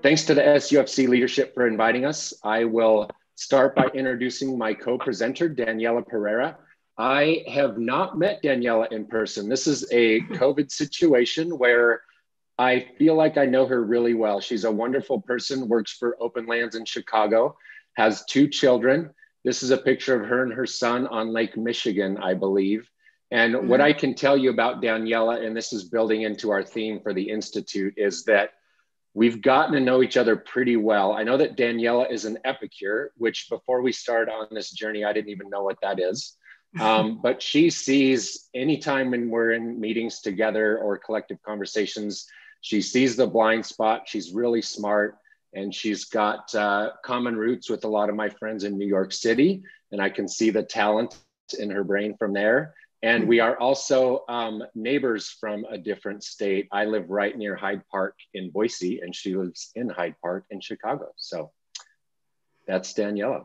Thanks to the SUFC leadership for inviting us. I will start by introducing my co-presenter, Daniella Pereira. I have not met Daniella in person. This is a COVID situation where I feel like I know her really well. She's a wonderful person, works for Openlands in Chicago, has 2 children. This is a picture of her and her son on Lake Michigan, I believe. And what I can tell you about Daniella, and this is building into our theme for the Institute, is that we've gotten to know each other pretty well. I know that Daniella is an epicure, which before we start on this journey, I didn't even know what that is. But she sees anytime when we're in meetings together or collective conversations, she sees the blind spot. She's really smart, and she's got common roots with a lot of my friends in New York City. And I can see the talent in her brain from there. And we are also neighbors from a different state. I live right near Hyde Park in Boise, and she lives in Hyde Park in Chicago. So that's Daniella.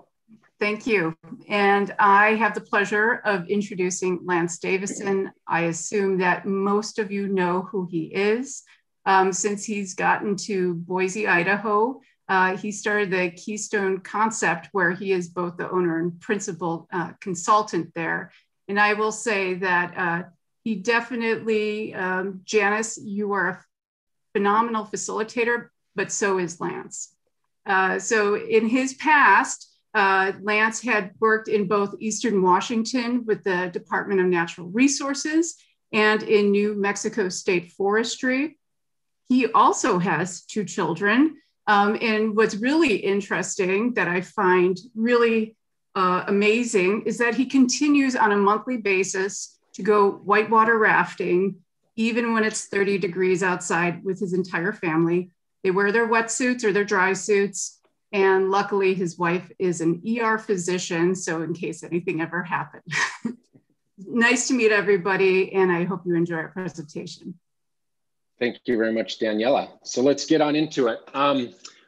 Thank you. And I have the pleasure of introducing Lance Davisson. I assume that most of you know who he is. Since he's gotten to Boise, Idaho, he started the Keystone concept, where he is both the owner and principal consultant there. And I will say that he definitely, Janice, you are a phenomenal facilitator, but so is Lance. So in his past, Lance had worked in both Eastern Washington with the Department of Natural Resources and in New Mexico State Forestry. He also has 2 children. And what's really interesting that I find really amazing is that he continues on a monthly basis to go whitewater rafting, even when it's 30 degrees outside, with his entire family. They wear their wetsuits or their dry suits. And luckily his wife is an ER physician, so in case anything ever happened. Nice to meet everybody, and I hope you enjoy our presentation. Thank you very much, Daniella. So let's get on into it.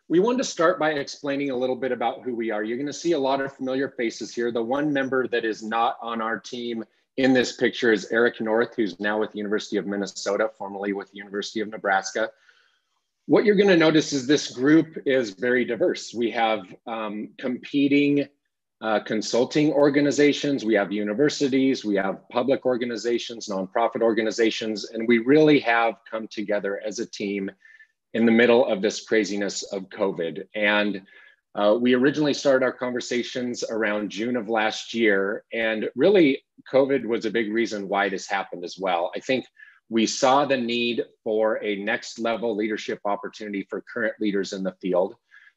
We wanted to start by explaining a little bit about who we are. You're going to see a lot of familiar faces here. The one member that is not on our team in this picture is Eric North, who's now with the University of Minnesota, formerly with the University of Nebraska. What you're going to notice is this group is very diverse. We have competing consulting organizations, we have universities, we have public organizations, nonprofit organizations, and we really have come together as a team in the middle of this craziness of COVID. And we originally started our conversations around June of last year. And really, COVID was a big reason why this happened as well. I think we saw the need for a next level leadership opportunity for current leaders in the field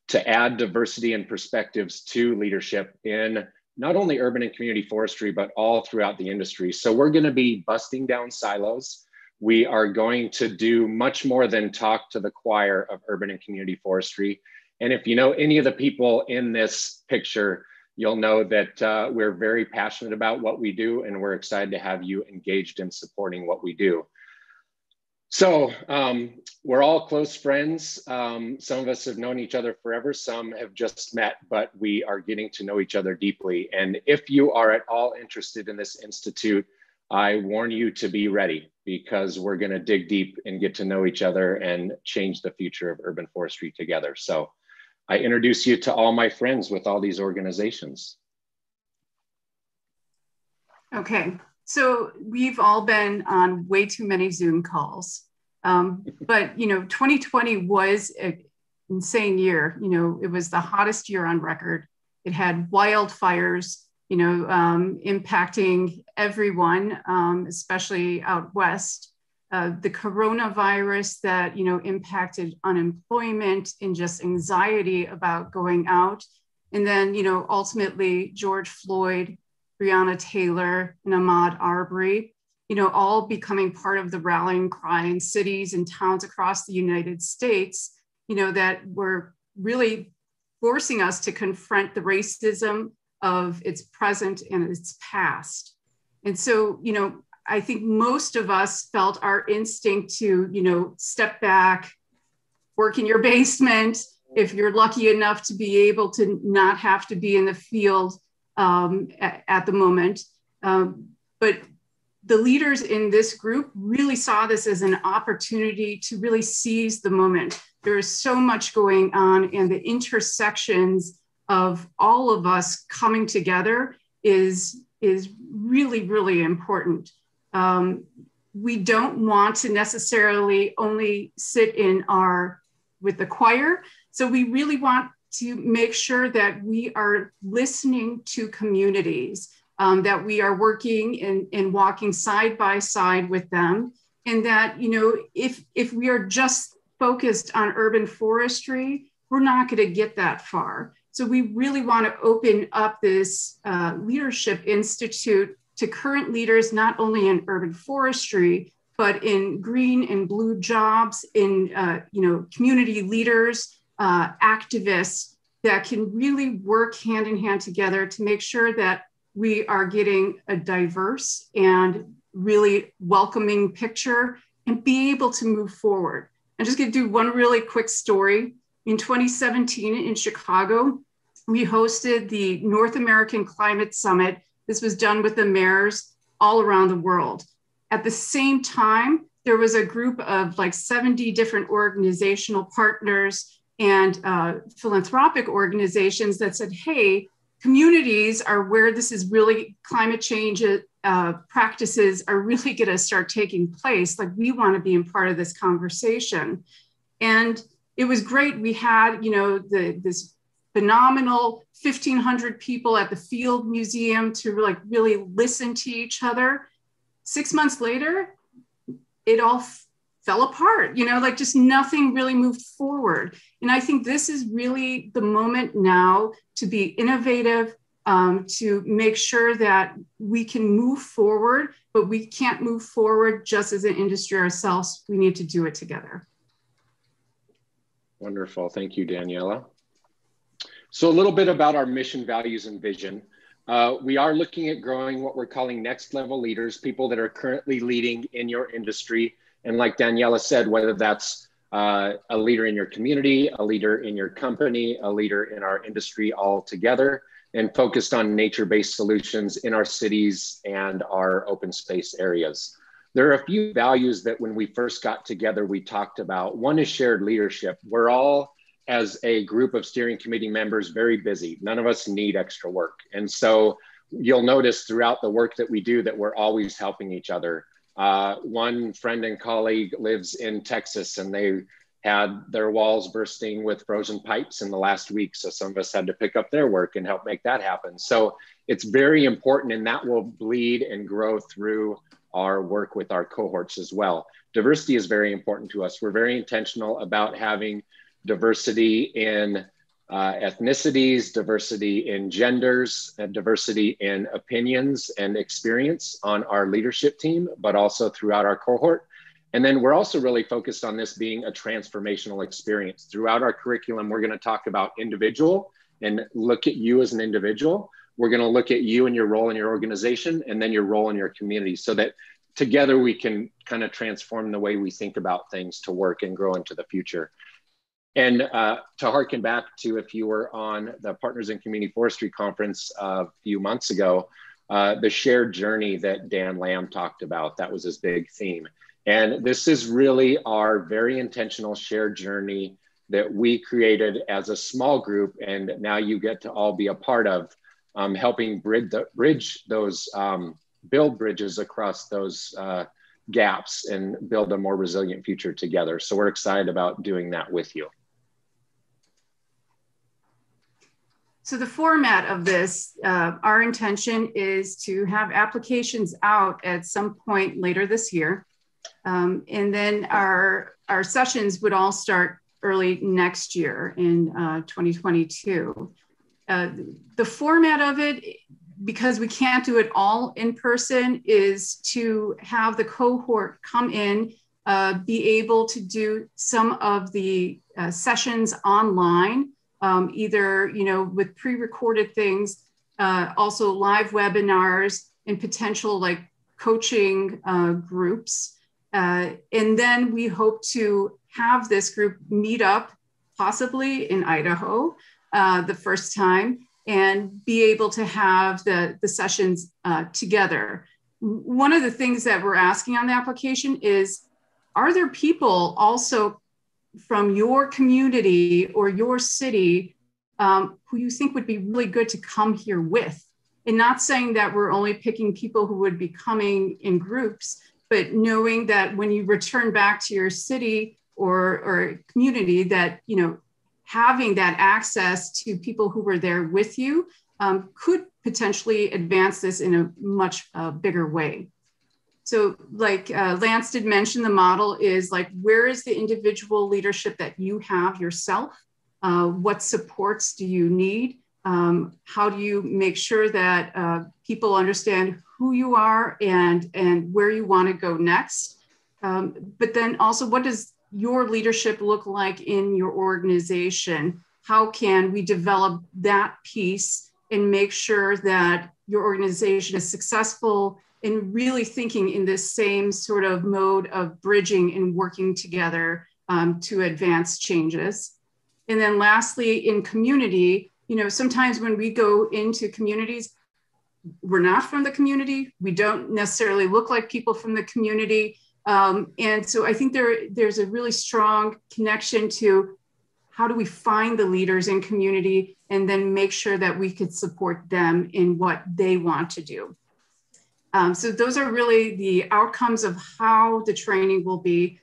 to add diversity and perspectives to leadership in not only urban and community forestry, but all throughout the industry. So we're going to be busting down silos. We are going to do much more than talk to the choir of urban and community forestry. And if you know any of the people in this picture, you'll know that we're very passionate about what we do, and we're excited to have you engaged in supporting what we do. So we're all close friends. Some of us have known each other forever. Some have just met, but we are getting to know each other deeply. And if you are at all interested in this institute, I warn you to be ready, because we're going to dig deep and get to know each other and change the future of urban forestry together. So I introduce you to all my friends with all these organizations. Okay, so we've all been on way too many Zoom calls, but 2020 was an insane year. It was the hottest year on record. It had wildfires, impacting everyone, especially out west. The coronavirus that, impacted unemployment and just anxiety about going out. And then, ultimately George Floyd, Breonna Taylor, and Ahmaud Arbery, all becoming part of the rallying cry in cities and towns across the United States, that were really forcing us to confront the racism of its present and its past. And so, I think most of us felt our instinct to, step back, work in your basement, if you're lucky enough to be able to not have to be in the field at the moment. But the leaders in this group really saw this as an opportunity to really seize the moment, there is so much going on, and the intersections of all of us coming together is really, really important. We don't want to necessarily only sit with the choir. So we really want to make sure that we are listening to communities, that we are working and walking side by side with them. And that, if we are just focused on urban forestry, we're not going to get that far. So we really want to open up this Leadership Institute to current leaders, not only in urban forestry, but in green and blue jobs, in community leaders, activists that can really work hand in hand together to make sure that we are getting a diverse and really welcoming picture and be able to move forward. I'm just going to do one really quick story. In 2017 in Chicago, we hosted the North American Climate Summit. This was done with the mayors all around the world. At the same time, there was a group of like 70 different organizational partners and philanthropic organizations that said, hey, communities are where this is really climate change practices are really going to start taking place. Like, we want to be a part of this conversation. And it was great. We had, this phenomenal 1,500 people at the Field Museum to like really listen to each other. 6 months later, it all fell apart, just nothing really moved forward. And I think this is really the moment now to be innovative, to make sure that we can move forward, but we can't move forward just as an industry ourselves. We need to do it together. Wonderful. Thank you, Daniella. So a little bit about our mission, values, and vision. We are looking at growing what we're calling next level leaders, people that are currently leading in your industry. And like Daniella said, whether that's a leader in your community, a leader in your company, a leader in our industry all together, and focused on nature-based solutions in our cities and our open space areas. There are a few values that when we first got together, we talked about. One is shared leadership. We're all, as a group of steering committee members, very busy. None of us need extra work. And so you'll notice throughout the work that we do that we're always helping each other. One friend and colleague lives in Texas, and they had their walls bursting with frozen pipes in the last week. So some of us had to pick up their work and help make that happen. So it's very important, and that will bleed and grow through our work with our cohorts as well. Diversity is very important to us. We're very intentional about having diversity in ethnicities, diversity in genders, and diversity in opinions and experience on our leadership team, but also throughout our cohort. And then we're also really focused on this being a transformational experience. Throughout our curriculum, we're going to talk about individual and look at you as an individual. We're going to look at you and your role in your organization, and then your role in your community, so that together we can kind of transform the way we think about things to work and grow into the future. And to harken back to, if you were on the Partners in Community Forestry Conference a few months ago, the shared journey that Dan Lamb talked about, that was his big theme. And this is really our very intentional shared journey that we created as a small group, and now you get to all be a part of, helping bridge those, build bridges across those gaps and build a more resilient future together. So we're excited about doing that with you. So the format of this, our intention is to have applications out at some point later this year. And then our sessions would all start early next year in 2022. The format of it, because we can't do it all in person, is to have the cohort come in, be able to do some of the sessions online, either with pre-recorded things, also live webinars and potential like coaching groups. And then we hope to have this group meet up possibly in Idaho the first time, and be able to have the sessions together. One of the things that we're asking on the application is, are there people also from your community or your city who you think would be really good to come here with. And not saying that we're only picking people who would be coming in groups, but knowing that when you return back to your city or community, that, you know, having that access to people who were there with you could potentially advance this in a much bigger way. So like Lance did mention, the model is like, where is the individual leadership that you have yourself? What supports do you need? How do you make sure that people understand who you are and where you want to go next? But then also, what does your leadership look like in your organization? How can we develop that piece and make sure that your organization is successful in really thinking in this same sort of mode of bridging and working together to advance changes? And then lastly, in community, you know, sometimes when we go into communities, we're not from the community. We don't necessarily look like people from the community. And so I think there's a really strong connection to how do we find the leaders in community and then make sure that we could support them in what they want to do. So those are really the outcomes of how the training will be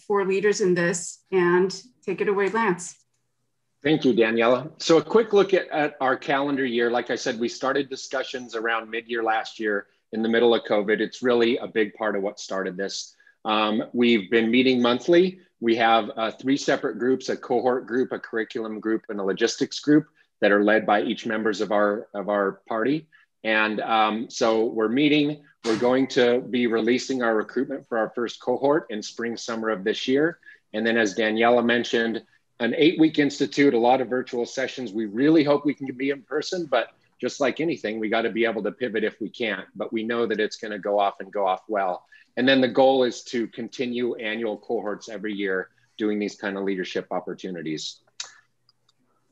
for leaders in this. And take it away, Lance. Thank you, Daniela. So a quick look at our calendar year. Like I said, we started discussions around mid-year last year in the middle of COVID. It's really a big part of what started this. We've been meeting monthly. We have 3 separate groups, a cohort group, a curriculum group, and a logistics group that are led by each members of our party. And so we're meeting. We're going to be releasing our recruitment for our first cohort in spring, summer of this year. And then as Daniela mentioned, an 8-week institute, a lot of virtual sessions. We really hope we can be in person, but just like anything, we got to be able to pivot if we can't, but we know that it's going to go off and go off well. And then the goal is to continue annual cohorts every year doing these kind of leadership opportunities.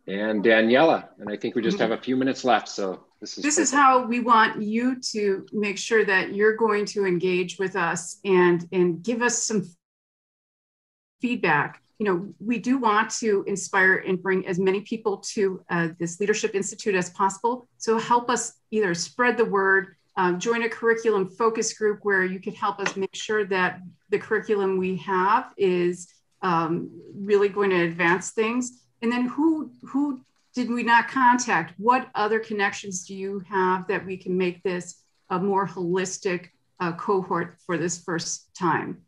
And Daniela, and I think we just have a few minutes left. So this is how we want you to make sure that you're going to engage with us and give us some feedback. You know, we do want to inspire and bring as many people to this Leadership Institute as possible. So help us either spread the word, join a curriculum focus group where you can help us make sure that the curriculum we have is really going to advance things. And then who did we not contact? What other connections do you have that we can make this a more holistic cohort for this first time?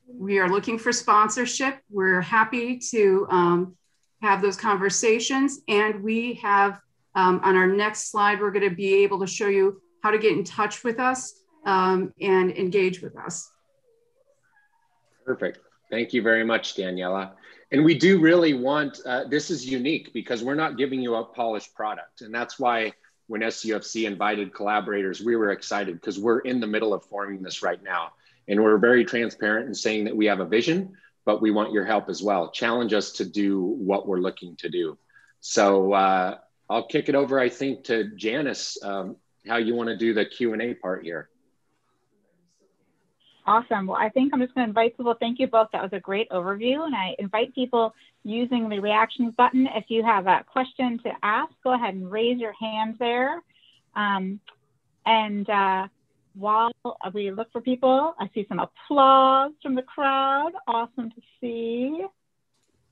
We are looking for sponsorship. We're happy to have those conversations. And we have, on our next slide, we're going to be able to show you how to get in touch with us and engage with us. Perfect. Thank you very much, Daniela. And we do really want, this is unique because we're not giving you a polished product. And that's why when SUFC invited Collaborators, we were excited because we're in the middle of forming this right now. And we're very transparent in saying that we have a vision, but we want your help as well. Challenge us to do what we're looking to do. So I'll kick it over, I think, to Janice, how you want to do the Q&A part here. Awesome. Well, I think I'm just going to invite people. Thank you both. That was a great overview. And I invite people using the reactions button. If you have a question to ask, go ahead and raise your hand there. While we look for people, I see some applause from the crowd. Awesome to see.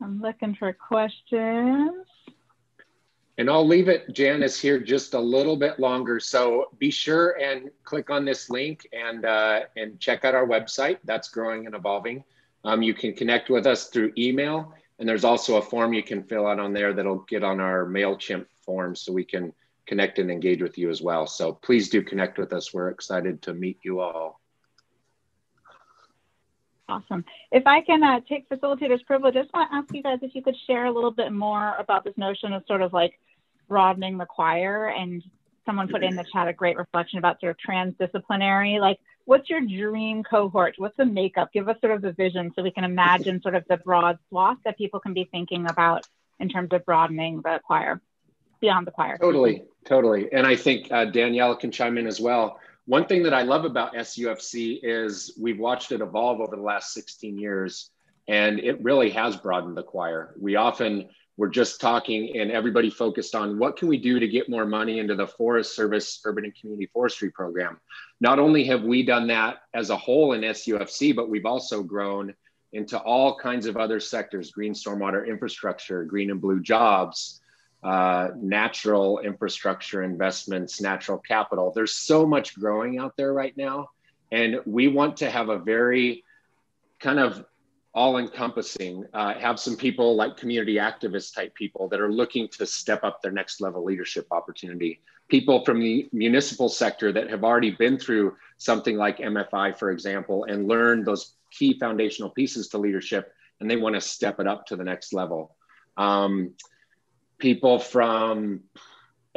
I'm looking for questions. And I'll leave it, Janice, here just a little bit longer. So be sure and click on this link and check out our website. That's growing and evolving. You can connect with us through email. And there's also a form you can fill out on there that'll get on our MailChimp form so we can connect and engage with you as well. So please do connect with us. We're excited to meet you all. Awesome. If I can take facilitator's privilege, I just want to ask you guys if you could share a little bit more about this notion of sort of like broadening the choir. And someone put in the chat a great reflection about sort of transdisciplinary, like what's your dream cohort? What's the makeup? Give us sort of the vision so we can imagine sort of the broad swath that people can be thinking about in terms of broadening the choir, beyond the choir. Totally. And I think Daniela can chime in as well. One thing that I love about SUFC is we've watched it evolve over the last 16 years. And it really has broadened the choir. We're just talking and everybody focused on what can we do to get more money into the Forest Service Urban and Community Forestry Program. Not only have we done that as a whole in SUFC, but we've also grown into all kinds of other sectors: green stormwater infrastructure, green and blue jobs, natural infrastructure investments, natural capital. There's so much growing out there right now. And we want to have a very kind of all-encompassing, have some people like community activist type people that are looking to step up their next level leadership opportunity. People from the municipal sector that have already been through something like MFI, for example, and learned those key foundational pieces to leadership, and they want to step it up to the next level. People from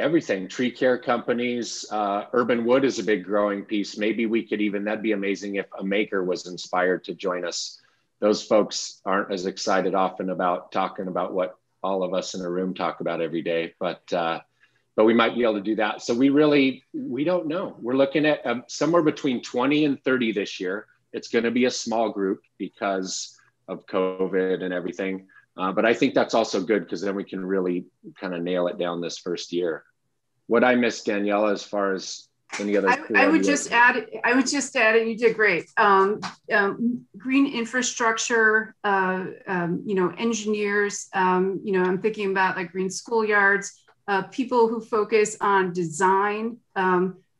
everything, tree care companies, urban wood is a big growing piece. Maybe we could even, that'd be amazing if a maker was inspired to join us. Those folks aren't as excited often about talking about what all of us in a room talk about every day, but we might be able to do that. So we don't know. We're looking at somewhere between 20 and 30 this year. It's going to be a small group because of COVID and everything. But I think that's also good because then we can really kind of nail it down this first year. What I missed, Daniela, as far as any other? I would just add, and you did great. Green infrastructure, engineers, I'm thinking about like green schoolyards, people who focus on design,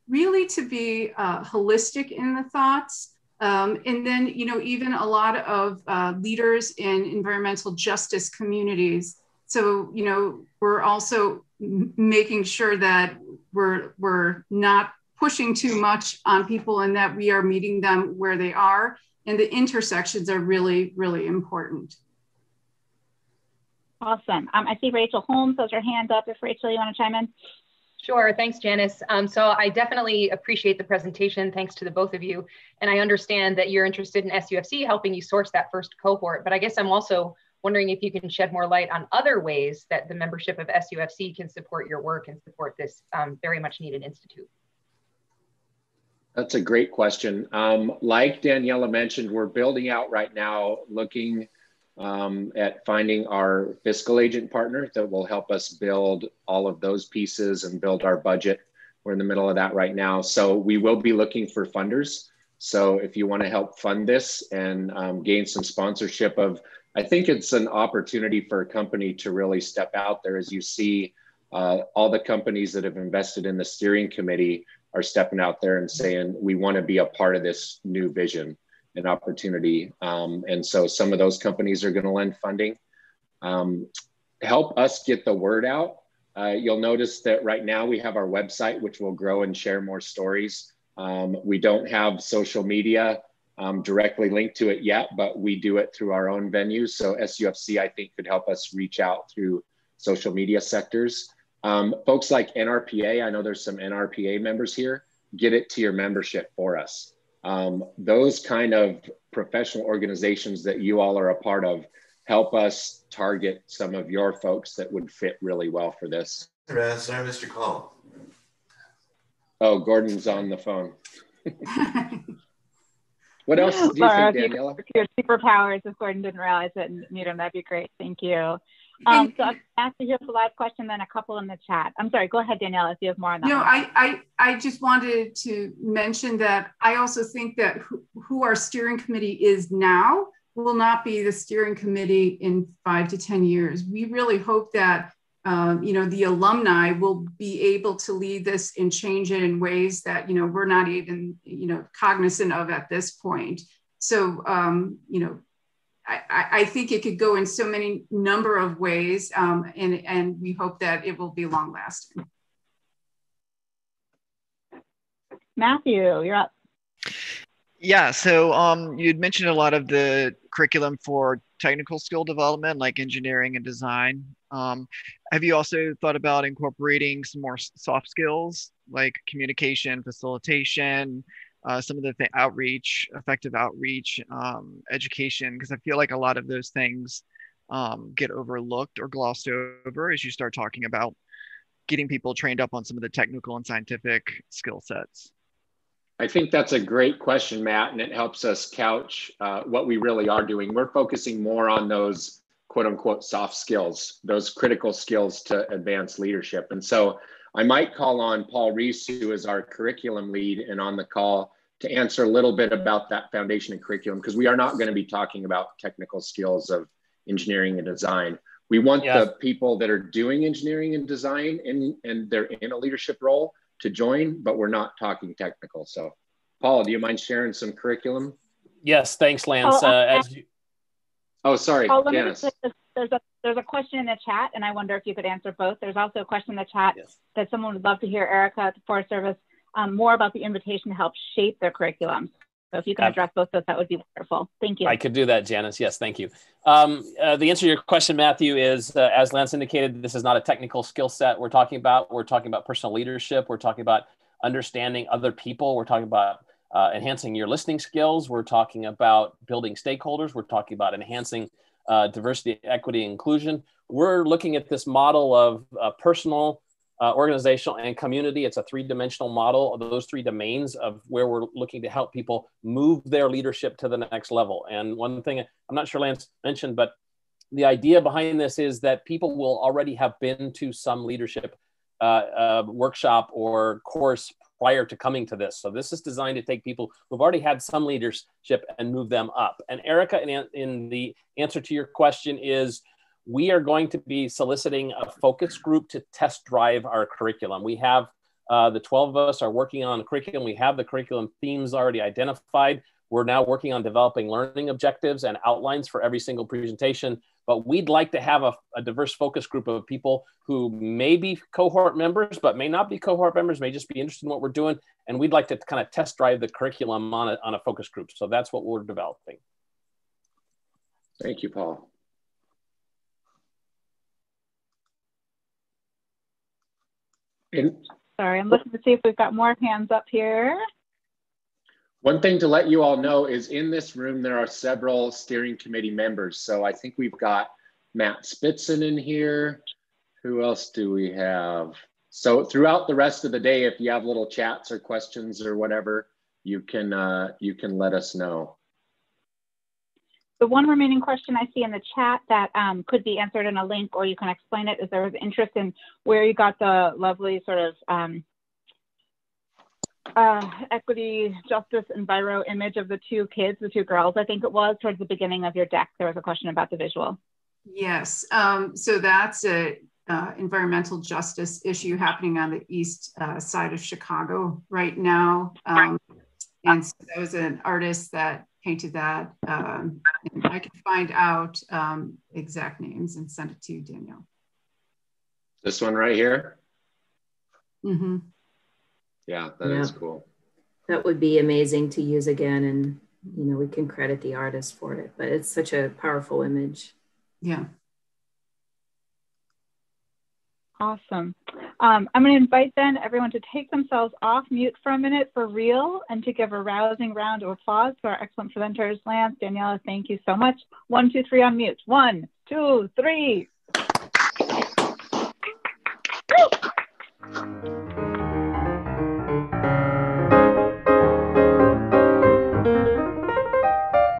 really to be holistic in the thoughts. And then, even a lot of leaders in environmental justice communities. So, we're also making sure that we're not pushing too much on people and that we are meeting them where they are. And the intersections are really, really important. Awesome. I see Rachel Holmes has her hand up. If Rachel, you want to chime in? Sure, thanks, Janice. So I definitely appreciate the presentation. Thanks to the both of you. And I understand that you're interested in SUFC helping you source that first cohort, but I guess I'm also wondering if you can shed more light on other ways that the membership of SUFC can support your work and support this very much needed institute. That's a great question. Like Daniela mentioned, we're building out right now, looking at finding our fiscal agent partner that will help us build all of those pieces and build our budget. We're in the middle of that right now. So we will be looking for funders. So if you want to help fund this and gain some sponsorship I think it's an opportunity for a company to really step out there. As you see, all the companies that have invested in the steering committee are stepping out there and saying, we want to be a part of this new vision and opportunity. And so some of those companies are going to lend funding. Help us get the word out. You'll notice that right now we have our website, which will grow and share more stories. We don't have social media directly linked to it yet, but we do it through our own venues. So SUFC, I think, could help us reach out through social media sectors. Folks like NRPA, I know there's some NRPA members here, get it to your membership for us. Those kind of professional organizations that you all are a part of help us target some of your folks that would fit really well for this. Sorry, Mr. Call. Oh, Gordon's on the phone. What else do you think, Daniela? Your superpowers, if Gordon didn't realize it and mute him, that'd be great. Thank you. So I'm asked to hear the live question, then a couple in the chat. I'm sorry, go ahead, Daniela, if you have more on that. No, I just wanted to mention that I also think that who our steering committee is now will not be the steering committee in 5 to 10 years. We really hope that the alumni will be able to lead this and change it in ways that we're not even cognizant of at this point. So I think it could go in so many number of ways, and we hope that it will be long lasting. Matthew, you're up. Yeah, so you'd mentioned a lot of the curriculum for technical skill development, like engineering and design. Have you also thought about incorporating some more soft skills, like communication, facilitation, some of the outreach, effective outreach, education? Because I feel like a lot of those things get overlooked or glossed over as you start talking about getting people trained up on some of the technical and scientific skill sets. I think that's a great question, Matt, and it helps us couch what we really are doing. We're focusing more on those quote unquote soft skills, those critical skills to advance leadership. And so I might call on Paul Reese, who is our curriculum lead and on the call, to answer a little bit about that foundation and curriculum, because we are not going to be talking about technical skills of engineering and design. We want the people that are doing engineering and design and they're in a leadership role to join, but we're not talking technical. So Paul, do you mind sharing some curriculum? Yes, thanks, Lance. Oh, sorry, Paul, Janice. There's a question in the chat, and I wonder if you could answer both. There's also a question in the chat that someone would love to hear Erica at the Forest Service more about the invitation to help shape their curriculum. So if you can address both those, that would be wonderful. Thank you. I could do that, Janice. Yes, thank you. The answer to your question, Matthew, is as Lance indicated, this is not a technical skill set we're talking about. We're talking about personal leadership. We're talking about understanding other people. We're talking about enhancing your listening skills. We're talking about building stakeholders. We're talking about enhancing diversity, equity, and inclusion. We're looking at this model of personal, organizational, and community. It's a three-dimensional model of those three domains of where we're looking to help people move their leadership to the next level. And one thing I'm not sure Lance mentioned, but the idea behind this is that people will already have been to some leadership workshop or course prior to coming to this. So this is designed to take people who've already had some leadership and move them up. And Erica, in the answer to your question is, we are going to be soliciting a focus group to test drive our curriculum. We have the 12 of us are working on the curriculum. We have the curriculum themes already identified. We're now working on developing learning objectives and outlines for every single presentation. But we'd like to have a diverse focus group of people who may be cohort members, but may not be cohort members, may just be interested in what we're doing. And we'd like to kind of test drive the curriculum on a focus group. So that's what we're developing. Thank you, Paul. Sorry, I'm looking to see if we've got more hands up here. One thing to let you all know is in this room, there are several steering committee members. So I think we've got Matt Spitzen in here. Who else do we have? So throughout the rest of the day, if you have little chats or questions or whatever, you can let us know. The one remaining question I see in the chat that could be answered in a link, or you can explain it, is there was interest in where you got the lovely sort of equity, justice, enviro image of the two kids, the two girls, I think it was, towards the beginning of your deck. There was a question about the visual. Yes, so that's a environmental justice issue happening on the east side of Chicago right now. And so there was an artist that painted that. And I can find out exact names and send it to you, Danielle. This one right here? Mm-hmm. Yeah, that is cool. That would be amazing to use again, and you know, we can credit the artist for it, but it's such a powerful image. Yeah. Awesome. I'm going to invite then everyone to take themselves off mute for a minute for real and to give a rousing round of applause to our excellent presenters. Lance, Daniela, thank you so much. 1, 2, 3 on mute. 1, 2, 3.